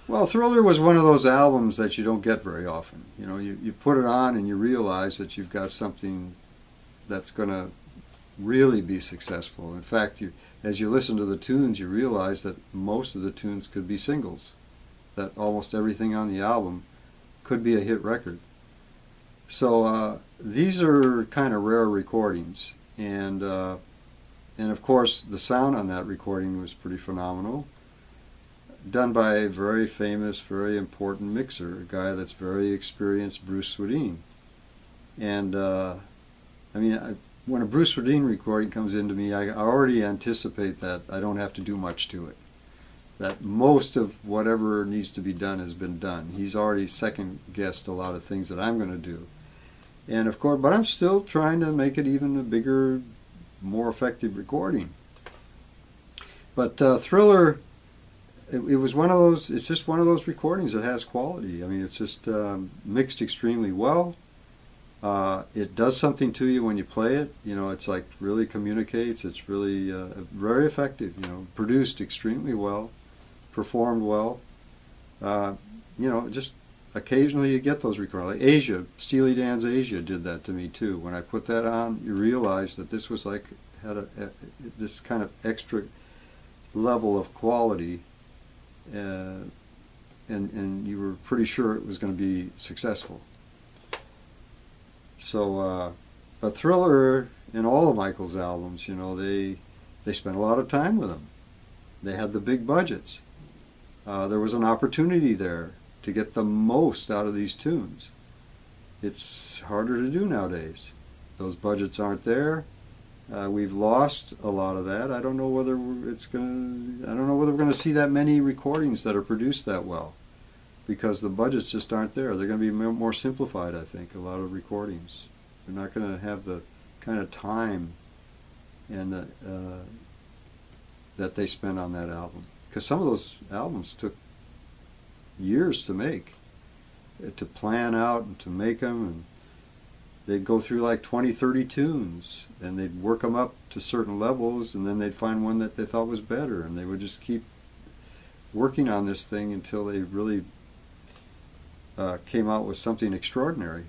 Well, Thriller was one of those albums that you don't get very often. You know, you put it on and you realize that you've got something that's going to really be successful. In fact, as you listen to the tunes, you realize that most of the tunes could be singles, that almost everything on the album could be a hit record. So these are kind of rare recordings, and of course the sound on that recording was pretty phenomenal, done by a very famous, very important mixer, a guy that's very experienced, Bruce Swedien. And I mean, when a Bruce Swedien recording comes into me, I already anticipate that I don't have to do much to it. That most of whatever needs to be done has been done. He's already second guessed a lot of things that I'm going to do. And of course, but I'm still trying to make it even a bigger, more effective recording. But Thriller, it was one of those, it's just one of those recordings that has quality. I mean, it's just mixed extremely well. It does something to you when you play it. You know, it's like really communicates. It's really very effective. You know, produced extremely well, performed well. You know, just occasionally you get those recordings. Like Asia, Steely Dan's Asia did that to me too. When I put that on, you realize that this was like this kind of extra level of quality, and you were pretty sure it was going to be successful. So, but Thriller and all of Michael's albums, you know, they spent a lot of time with him. They had the big budgets. There was an opportunity there to get the most out of these tunes. It's harder to do nowadays. Those budgets aren't there. We've lost a lot of that. I don't know whether we're going to see that many recordings that are produced that well, because the budgets just aren't there. They're going to be more simplified, I think, a lot of recordings. They're not going to have the kind of time and that they spent on that album. Because some of those albums took years to make, to plan out and to make them, and they'd go through like 20, 30 tunes, and they'd work them up to certain levels, and then they'd find one that they thought was better, and they would just keep working on this thing until they really came out with something extraordinary.